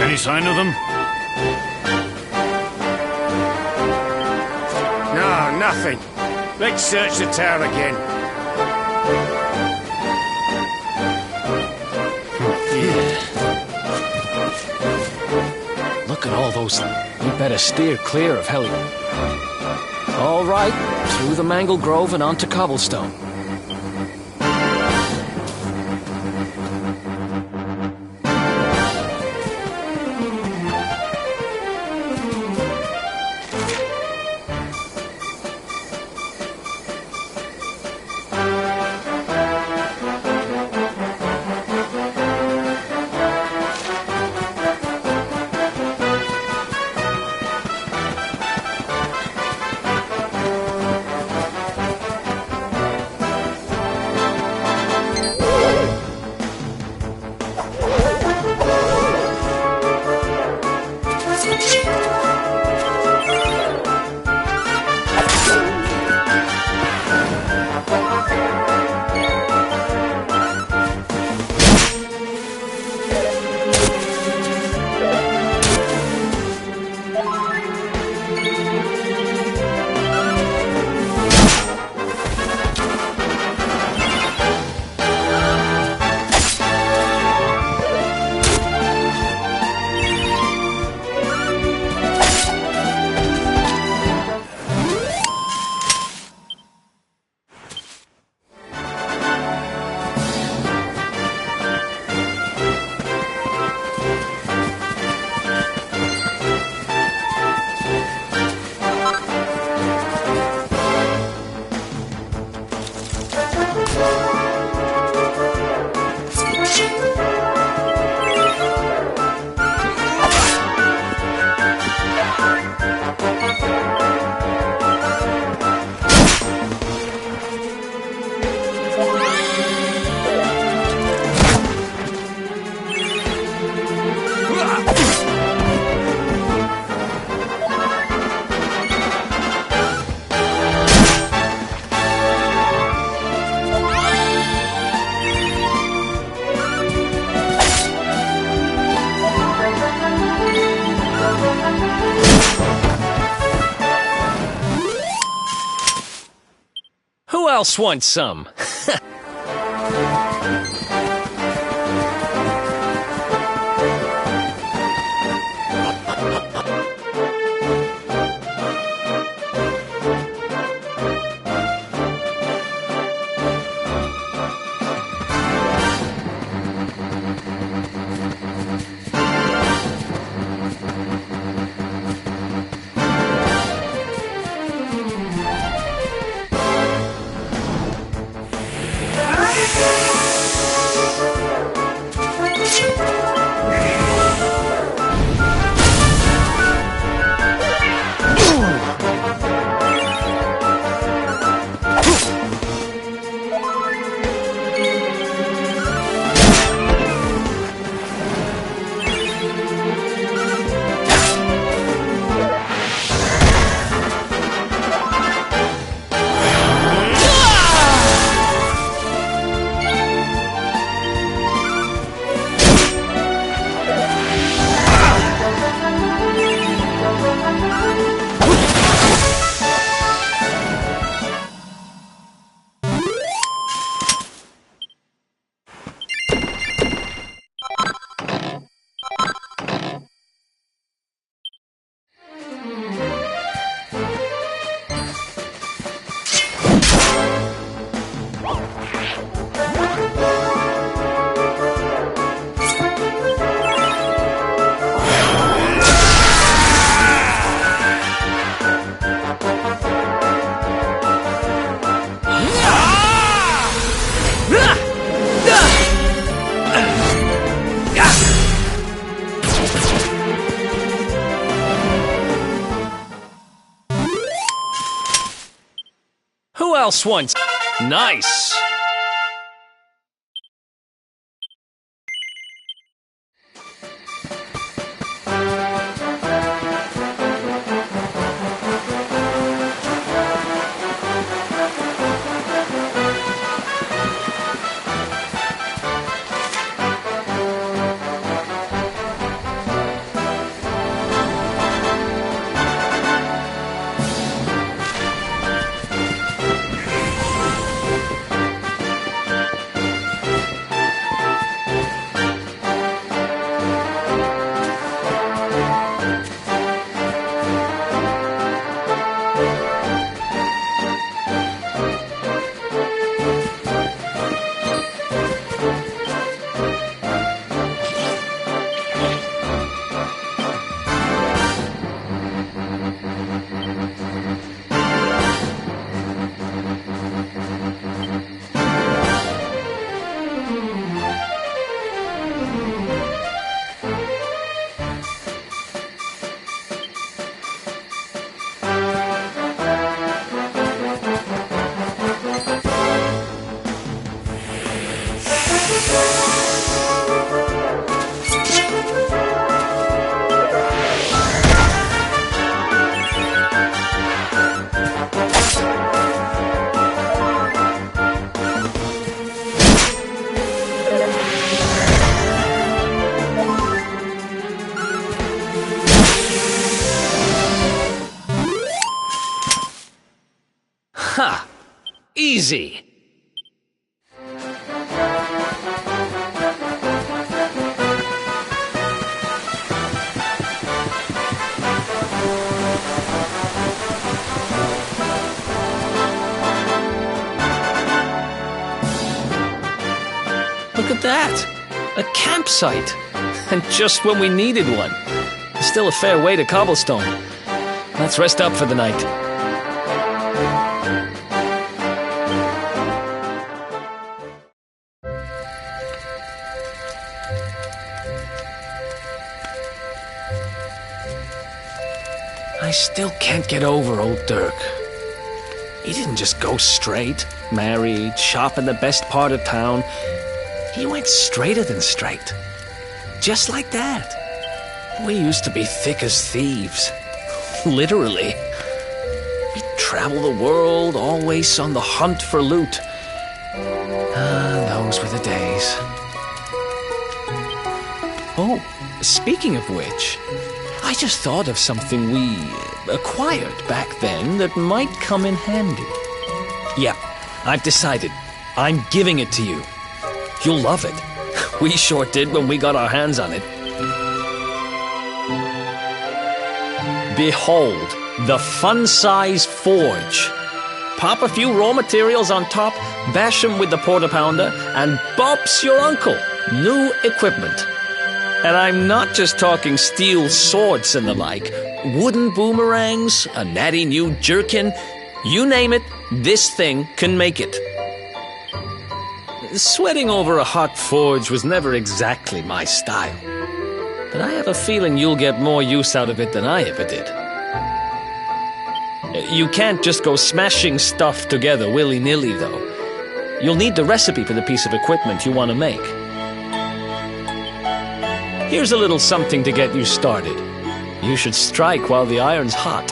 Any sign of them? No, nothing. Let's search the town again. Look at all those... We better steer clear of heli... All right, through the mangle grove and onto cobblestone. Who else wants some? Who else wants? Nice! easy. Look at that! A campsite! And just when we needed one. There's still a fair way to Cobblestone. Let's rest up for the night. I still can't get over old Dirk. He didn't just go straight, married, shop in the best part of town. He went straighter than straight. Just like that. We used to be thick as thieves. Literally. We'd travel the world, always on the hunt for loot. Those were the days. Oh, speaking of which, I just thought of something we acquired back then that might come in handy. Yeah, I've decided. I'm giving it to you. You'll love it. We sure did when we got our hands on it. Behold, the fun-size forge. Pop a few raw materials on top, bash 'em with the porta-pounder, and bop's your uncle. New equipment. And I'm not just talking steel swords and the like. Wooden boomerangs, a natty new jerkin. You name it, this thing can make it. Sweating over a hot forge was never exactly my style. But I have a feeling you'll get more use out of it than I ever did. You can't just go smashing stuff together willy-nilly, though. You'll need the recipe for the piece of equipment you want to make. Here's a little something to get you started. You should strike while the iron's hot.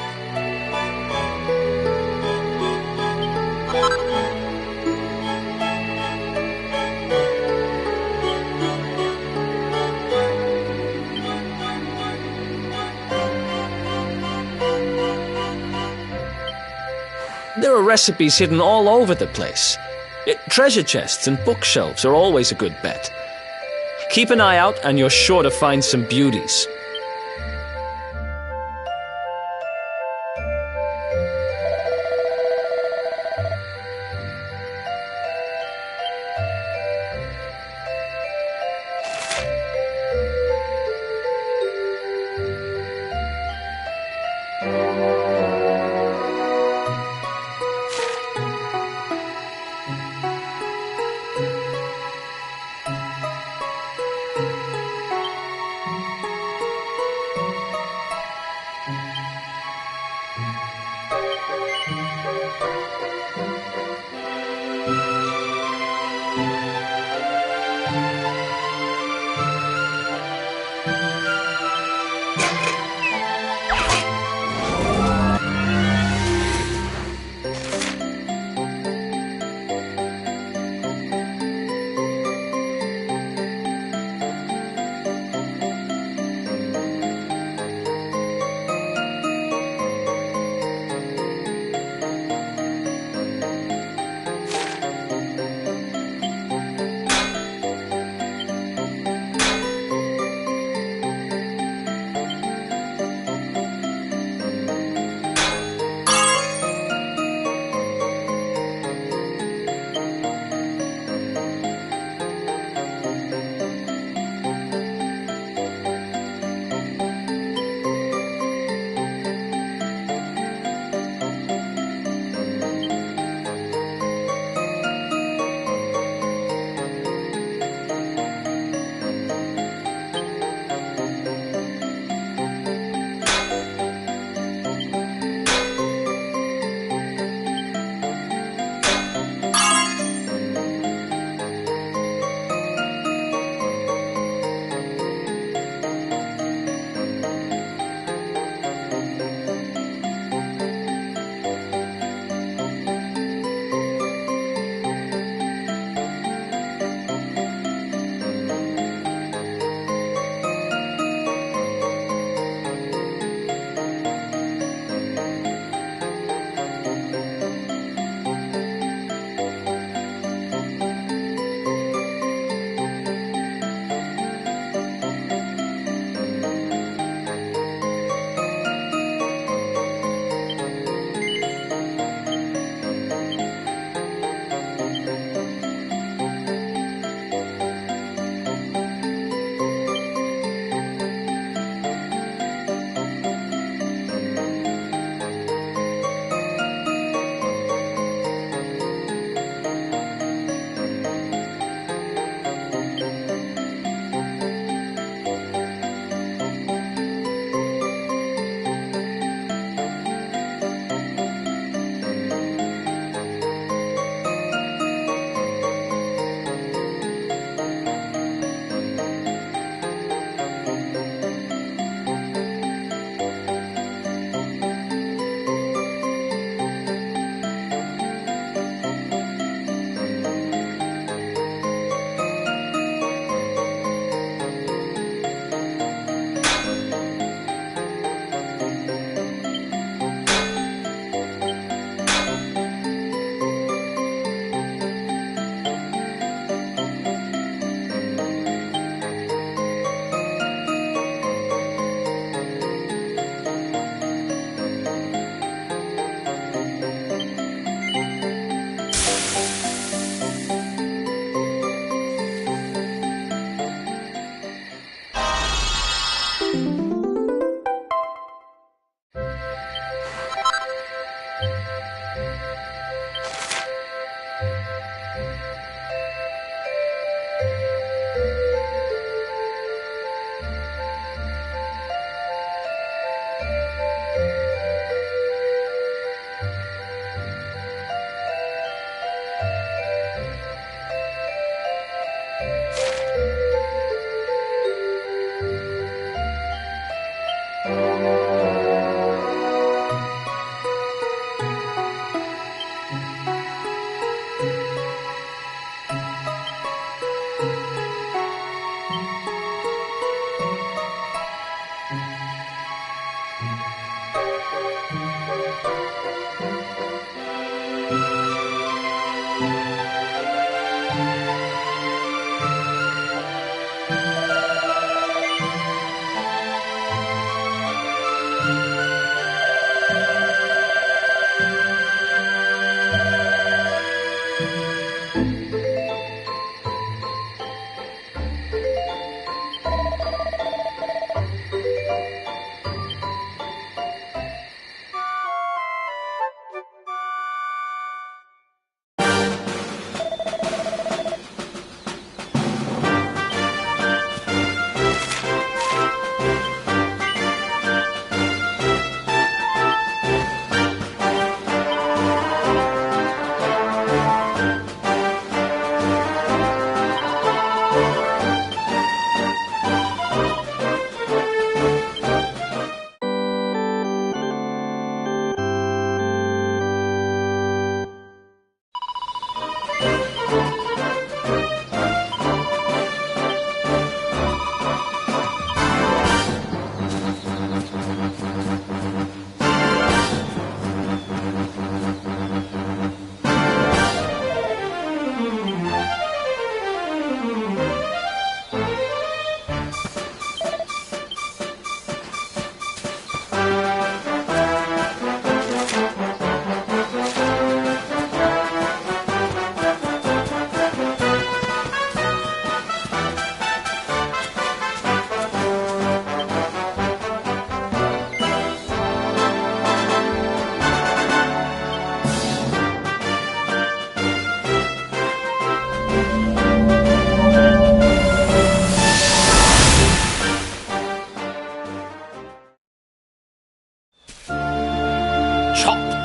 There are recipes hidden all over the place. Treasure chests and bookshelves are always a good bet. Keep an eye out and you're sure to find some beauties.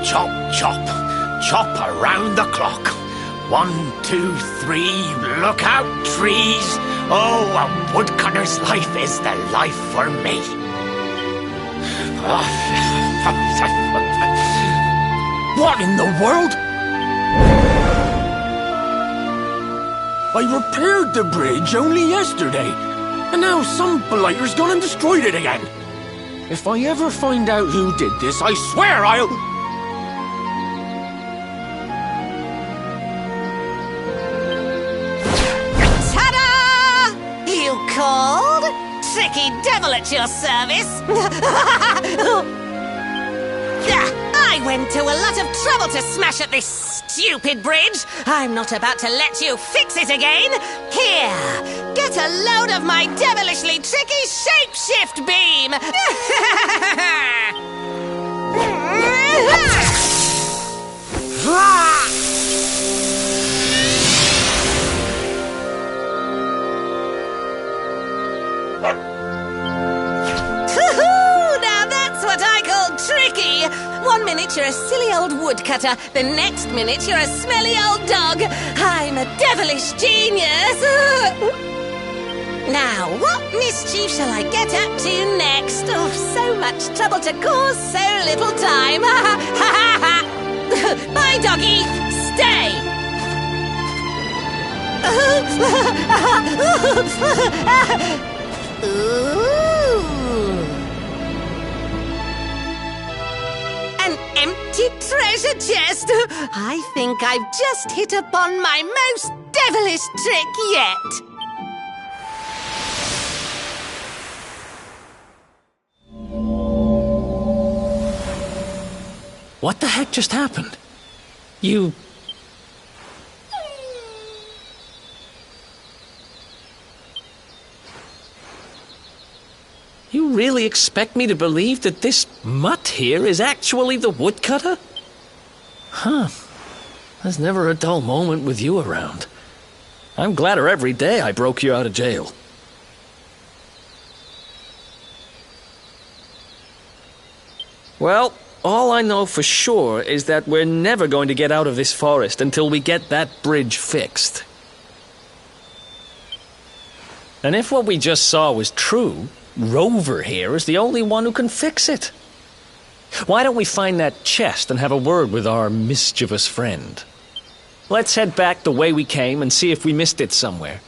chop, chop. Chop around the clock. 1, 2, 3, look out, trees. Oh, a woodcutter's life is the life for me. What in the world? I repaired the bridge only yesterday, and now some blighter's gone and destroyed it again. If I ever find out who did this, I swear I'll... Ta-da! You called? Tricky devil at your service. I went to a lot of trouble to smash at this stupid bridge. I'm not about to let you fix it again. Here, get a load of my devilishly tricky shapeshift beam. Now that's what I call tricky. 1 minute you're a silly old woodcutter, the next minute you're a smelly old dog. I'm a devilish genius. Now, what mischief shall I get up to next? Oh, so much trouble to cause so little time. Bye, doggy. Stay. Ooh. An empty treasure chest. I think I've just hit upon my most devilish trick yet. What the heck just happened? You... You really expect me to believe that this mutt here is actually the woodcutter? Huh. There's never a dull moment with you around. I'm gladder every day I broke you out of jail. Well, all I know for sure is that we're never going to get out of this forest until we get that bridge fixed. And if what we just saw was true, Rover here is the only one who can fix it. Why don't we find that chest and have a word with our mischievous friend? Let's head back the way we came and see if we missed it somewhere.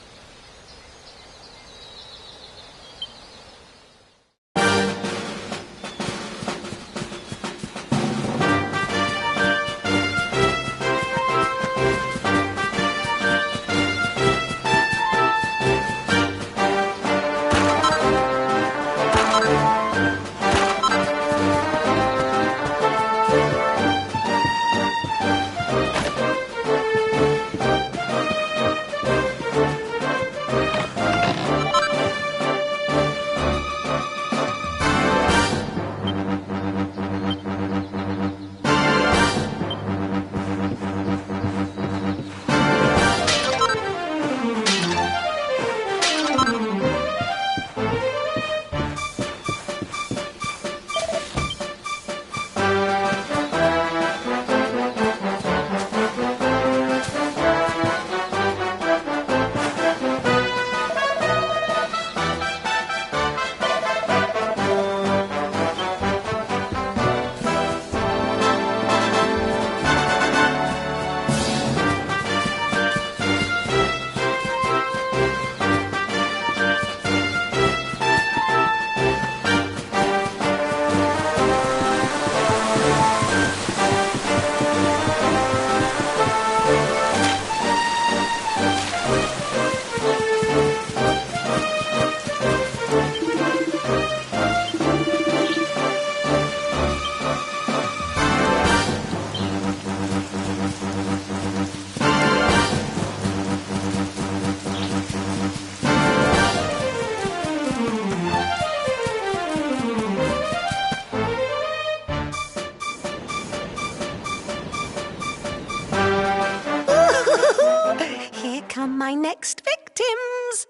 My next victims.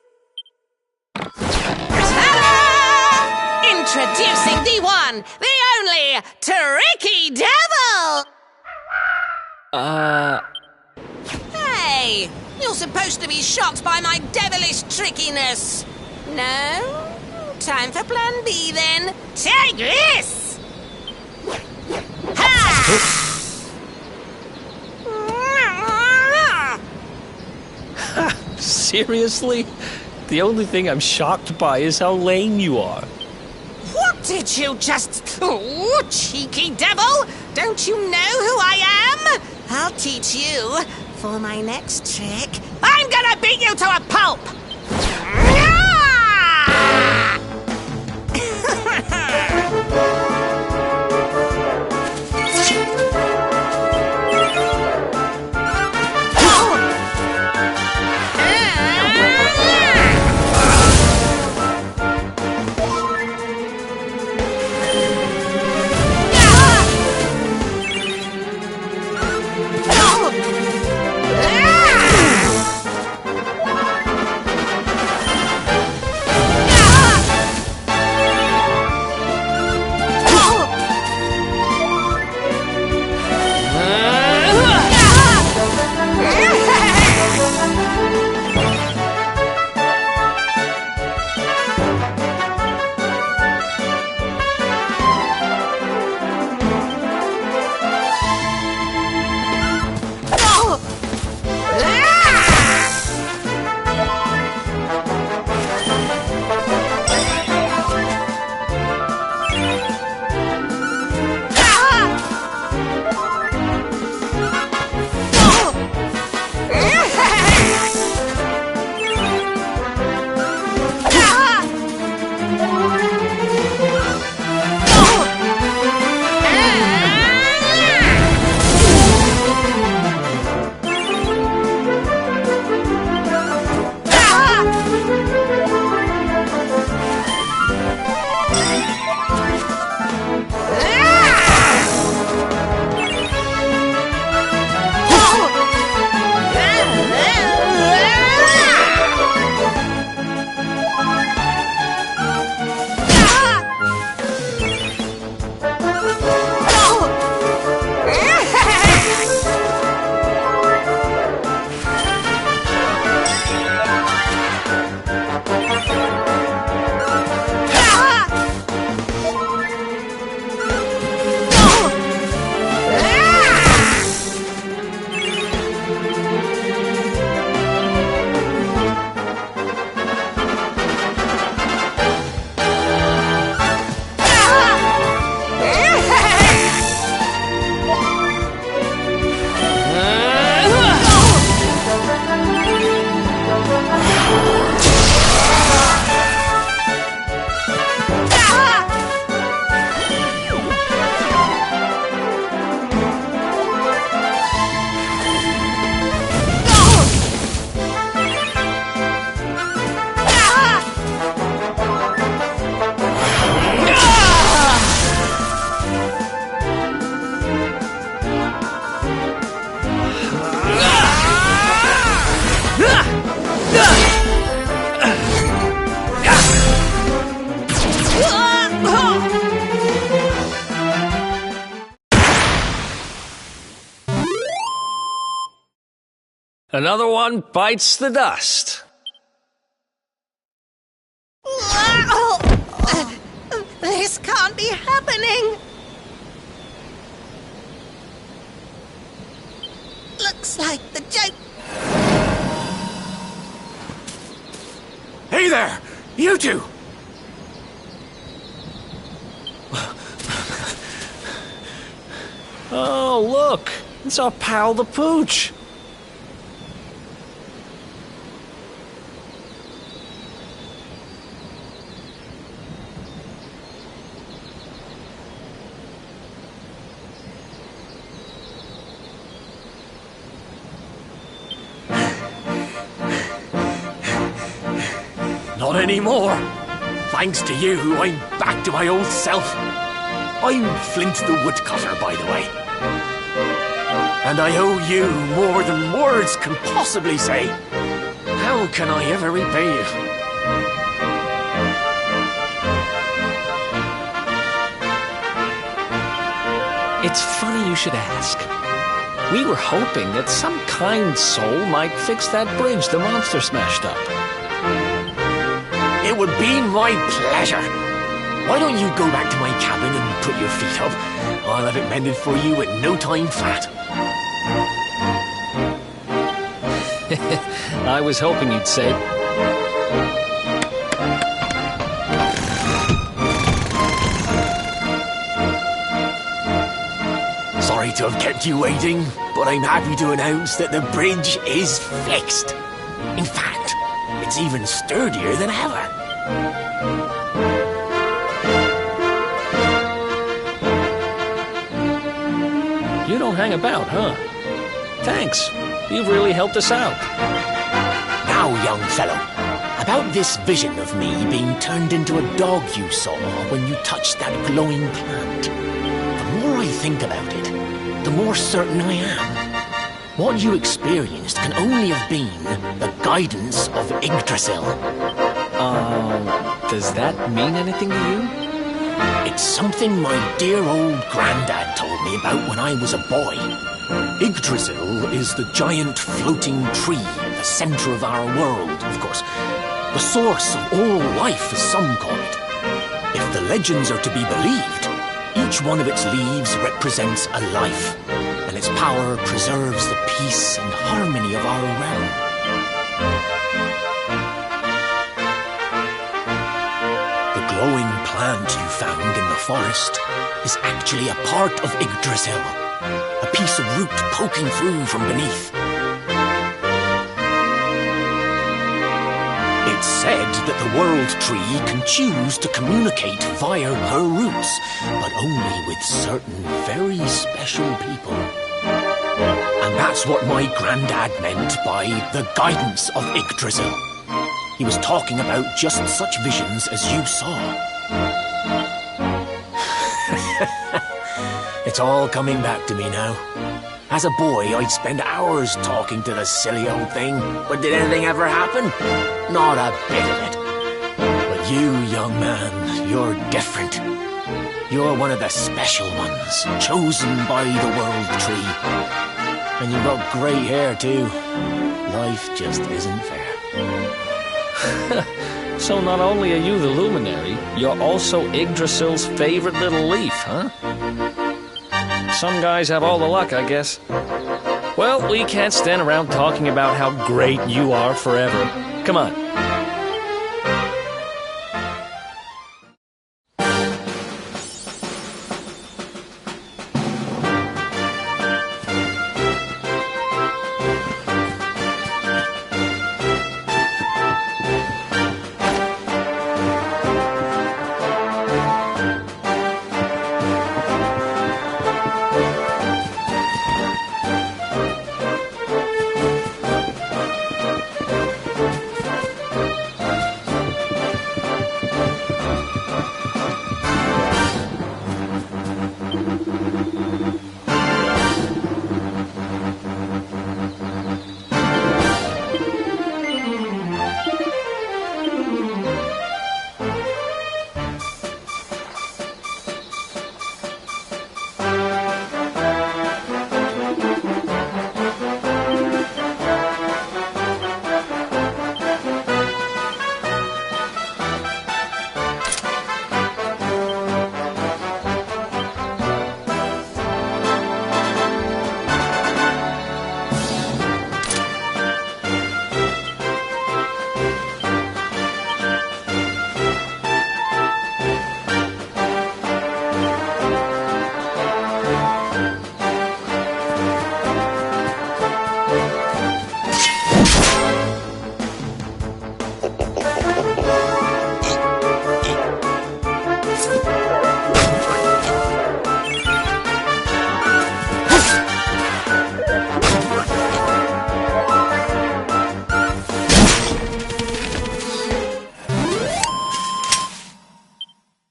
Ta-da! Introducing the one, the only, Tricky Devil! Hey! You're supposed to be shocked by my devilish trickiness. No? Time for plan B then. Take this! Ha! Seriously? The only thing I'm shocked by is how lame you are. What did you just... Oh, cheeky devil! Don't you know who I am? I'll teach you. For my next trick, I'm gonna beat you to a pulp! Another one bites the dust. This can't be happening. Looks like the joke. Hey there! You two! Oh, look! It's our pal the Pooch. Not anymore. Thanks to you, I'm back to my old self. I'm Flint the Woodcutter, by the way. And I owe you more than words can possibly say. How can I ever repay you? It's funny you should ask. We were hoping that some kind soul might fix that bridge the monster smashed up. It would be my pleasure. Why don't you go back to my cabin and put your feet up? I'll have it mended for you in no time flat. I was hoping you'd say... Sorry to have kept you waiting, but I'm happy to announce that the bridge is fixed. In fact, it's even sturdier than ever. You don't hang about, huh? Thanks. You've really helped us out. Now, young fellow, about this vision of me being turned into a dog you saw when you touched that glowing plant. The more I think about it, the more certain I am. What you experienced can only have been the guidance of Yggdrasil. Does that mean anything to you? It's something my dear old granddad told me about when I was a boy. Yggdrasil is the giant floating tree at the center of our world, of course. The source of all life, as some call it. If the legends are to be believed, each one of its leaves represents a life, and its power preserves the peace and harmony of our realm. The glowing plant you found in the forest is actually a part of Yggdrasil, a piece of root poking through from beneath. It's said that the world tree can choose to communicate via her roots, but only with certain very special people. And that's what my granddad meant by the guidance of Yggdrasil. He was talking about just such visions as you saw. It's all coming back to me now. As a boy, I'd spend hours talking to the silly old thing, but did anything ever happen? Not a bit of it. But you, young man, you're different. You're one of the special ones, chosen by the world tree. And you've got grey hair, too. Life just isn't fair. So not only are you the luminary, you're also Yggdrasil's favorite little leaf, huh? Some guys have all the luck, I guess. Well, we can't stand around talking about how great you are forever. Come on.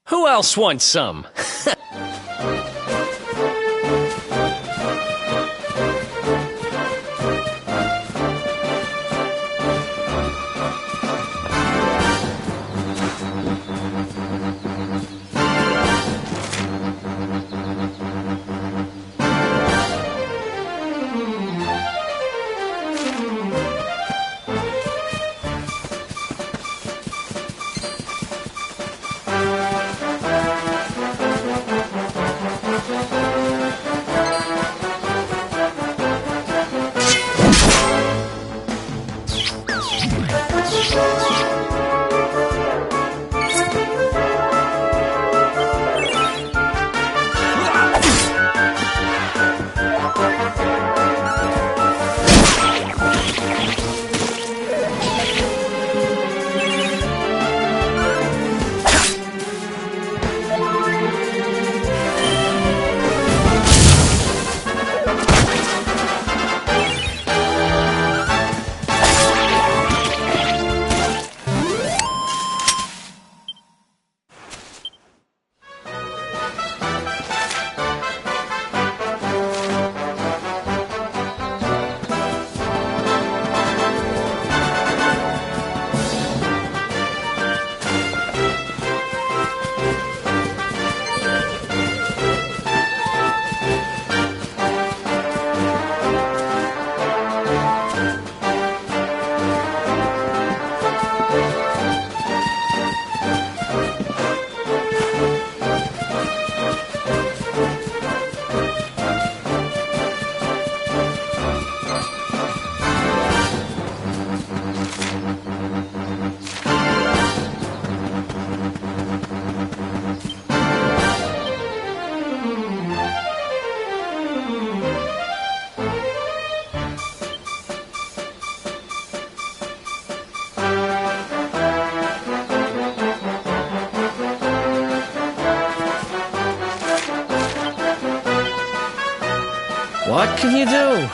Who else wants some? What can you do?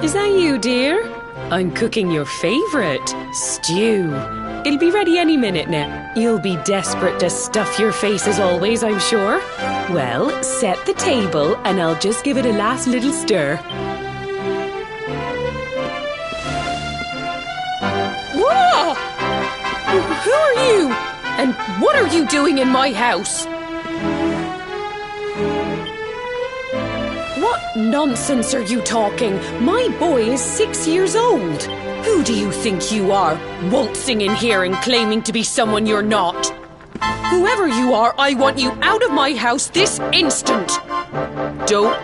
Is that you, dear? I'm cooking your favourite, stew. It'll be ready any minute now. You'll be desperate to stuff your face as always, I'm sure. Well, set the table and I'll just give it a last little stir. Whoa! Who are you? And what are you doing in my house? What nonsense are you talking? My boy is 6 years old. Who do you think you are, waltzing in here and claiming to be someone you're not? Whoever you are, I want you out of my house this instant. Don't...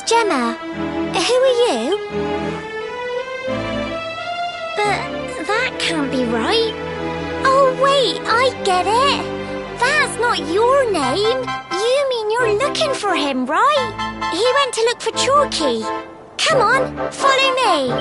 Gemma, who are you? But that can't be right. Oh wait, I get it. That's not your name. You mean you're looking for him, right? He went to look for Chalky. Come on, follow me.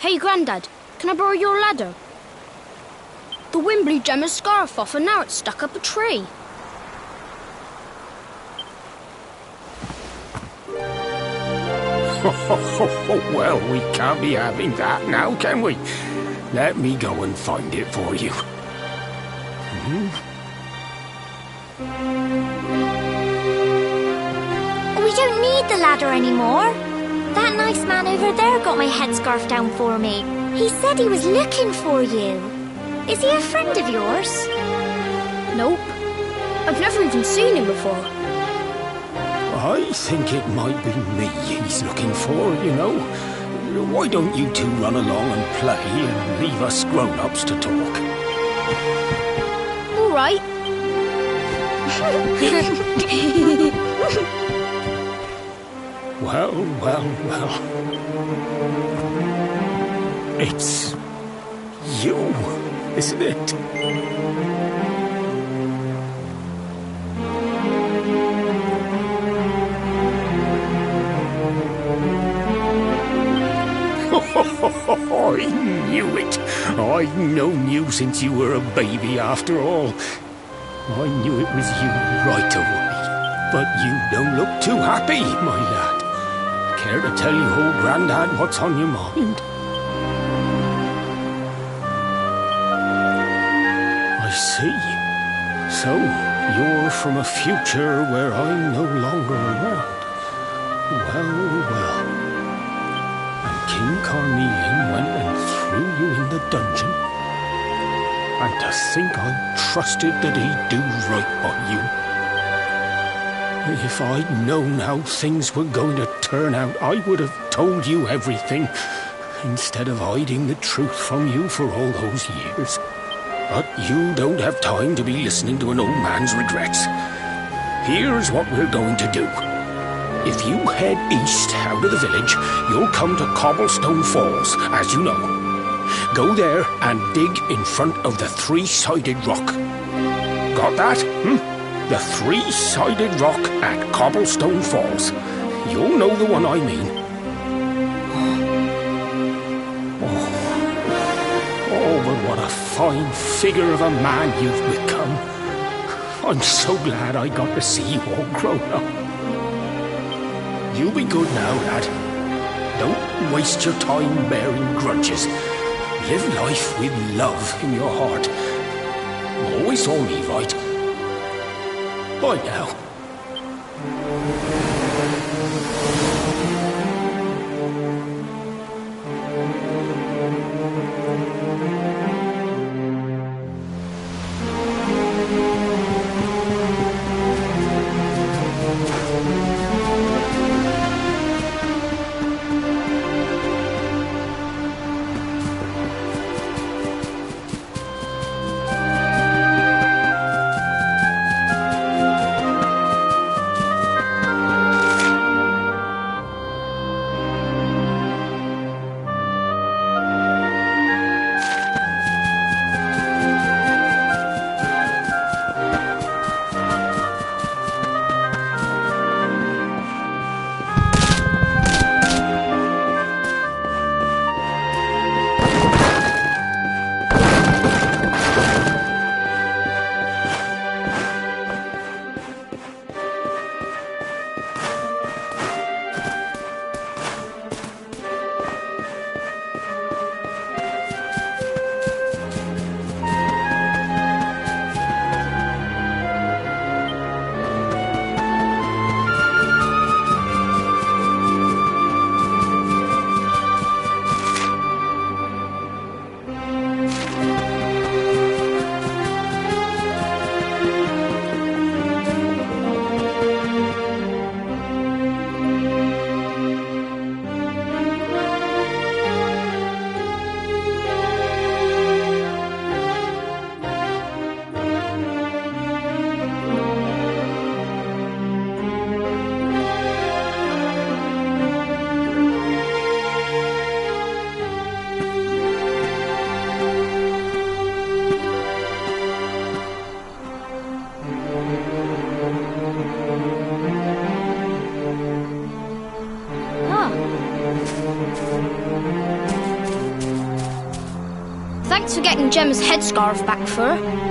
Hey, Grandad, can I borrow your ladder? The wind blew Gemma's scarf off and now it's stuck up a tree. Well, we can't be having that now, can we? Let me go and find it for you. We don't need the ladder anymore. That nice man over there got my headscarf down for me. He said he was looking for you. Is he a friend of yours? Nope. I've never even seen him before. I think it might be me he's looking for, you know. Why don't you two run along and play and leave us grown-ups to talk? All right. Well. It's you, isn't it? I knew it. I've known you since you were a baby after all. I knew it was you right away. But you don't look too happy, my lad. Care to tell your old Grandad what's on your mind? I see. So, you're from a future where I'm no longer around. Well. And King Carnelian went and threw you in the dungeon. And to think I trusted that he'd do right by you. If I'd known how things were going to turn out, I would have told you everything, instead of hiding the truth from you for all those years. But you don't have time to be listening to an old man's regrets. Here's what we're going to do. If you head east out of the village, you'll come to Cobblestone Falls, as you know. Go there and dig in front of the three-sided rock. Got that? The three-sided rock at Cobblestone Falls. You'll know the one I mean. Oh, but what a fine figure of a man you've become. I'm so glad I got to see you all grown up. You be good now, lad. Don't waste your time bearing grudges. Live life with love in your heart. Always saw me right. Bye now. Thanks for getting Gemma's headscarf back for her.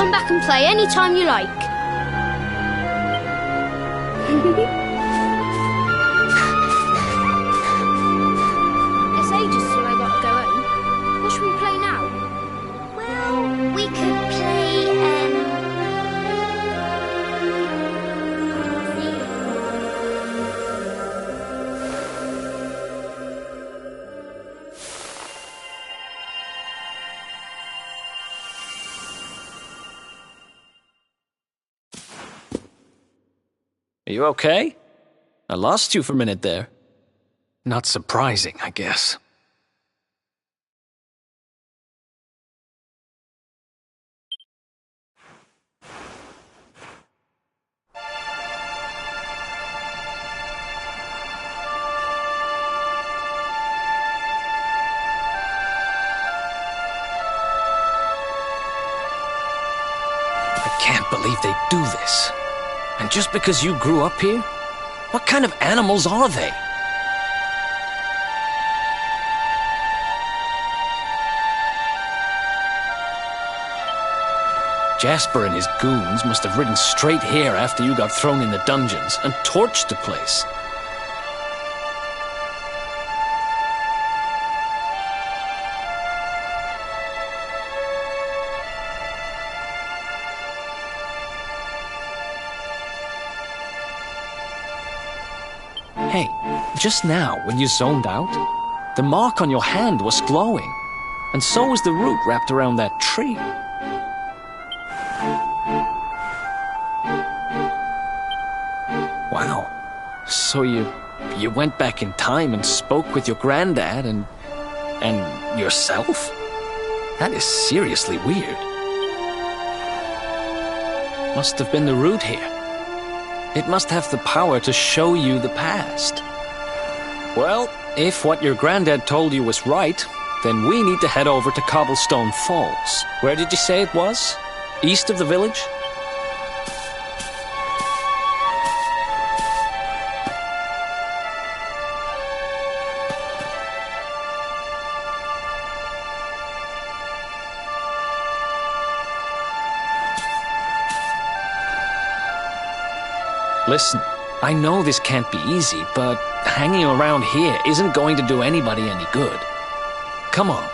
come back and play any time you like. It's ages till I gotta go home. What should we play now? Well, we could play, Are you okay? I lost you for a minute there. Not surprising, I guess. I can't believe they do this. And just because you grew up here? What kind of animals are they? Jasper and his goons must have ridden straight here after you got thrown in the dungeons and torched the place. Hey, just now, when you zoned out, the mark on your hand was glowing, and so was the root wrapped around that tree. Wow. So you went back in time and spoke with your granddad and yourself? That is seriously weird. Must have been the root here. It must have the power to show you the past. Well, if what your granddad told you was right, then we need to head over to Cobblestone Falls. Where did you say it was? East of the village? Listen, I know this can't be easy, but hanging around here isn't going to do anybody any good. Come on.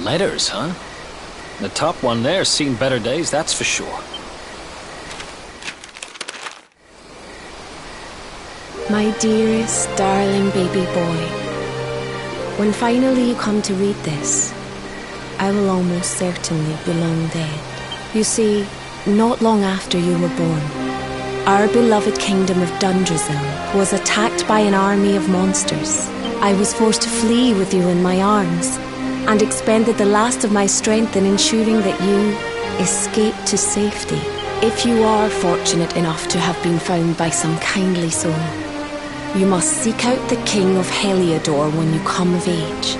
Letters, huh? The top one there's seen better days, that's for sure. My dearest, darling baby boy, when finally you come to read this, I will almost certainly be long dead. You see, not long after you were born, our beloved kingdom of Dundrasil was attacked by an army of monsters. I was forced to flee with you in my arms, and expended the last of my strength in ensuring that you escaped to safety. If you are fortunate enough to have been found by some kindly soul, you must seek out the King of Heliodor when you come of age.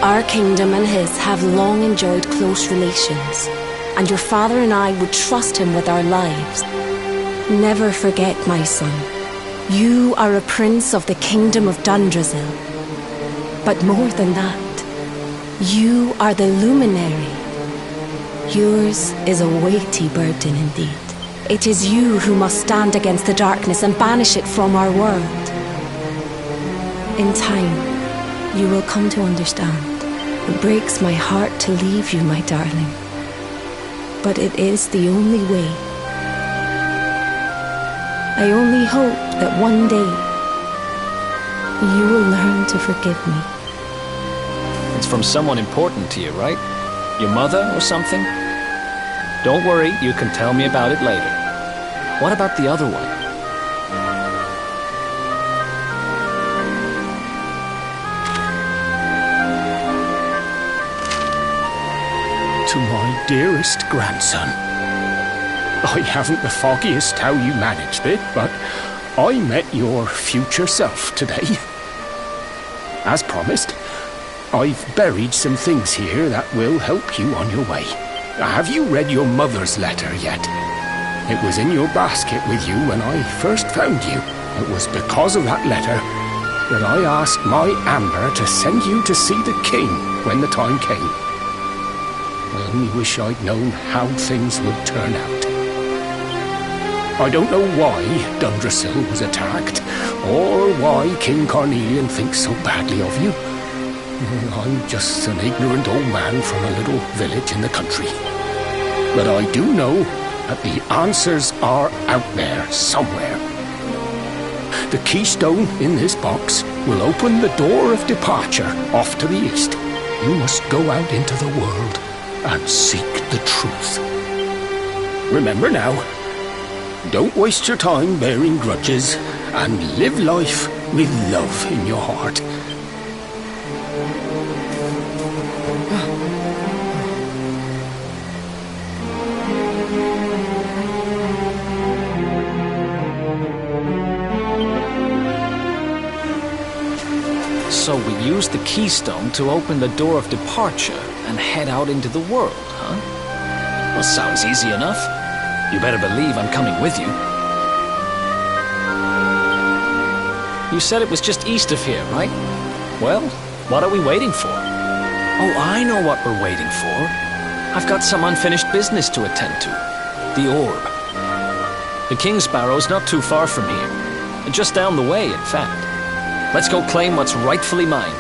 Our kingdom and his have long enjoyed close relations, and your father and I would trust him with our lives. Never forget, my son, you are a prince of the kingdom of Dundrasil. But more than that, you are the luminary. Yours is a weighty burden indeed. It is you who must stand against the darkness and banish it from our world. In time, you will come to understand. It breaks my heart to leave you, my darling. But it is the only way. I only hope that one day you will learn to forgive me. It's from someone important to you, right? Your mother or something? Don't worry, you can tell me about it later. What about the other one? To my dearest grandson. I haven't the foggiest how you managed it, but I met your future self today. As promised, I've buried some things here that will help you on your way. Have you read your mother's letter yet? It was in your basket with you when I first found you. It was because of that letter that I asked my Amber to send you to see the king when the time came. I only wish I'd known how things would turn out. I don't know why Dundrasil was attacked, or why King Carnelian thinks so badly of you. I'm just an ignorant old man from a little village in the country. But I do know that the answers are out there somewhere. The keystone in this box will open the door of departure off to the east. You must go out into the world and seek the truth. Remember now, don't waste your time bearing grudges, and live life with love in your heart. So we use the keystone to open the door of departure and head out into the world, huh? Well, sounds easy enough. You better believe I'm coming with you. You said it was just east of here, right? Well, what are we waiting for? Oh, I know what we're waiting for. I've got some unfinished business to attend to. The orb. The King's Barrow's not too far from here. Just down the way, in fact. Let's go claim what's rightfully mine.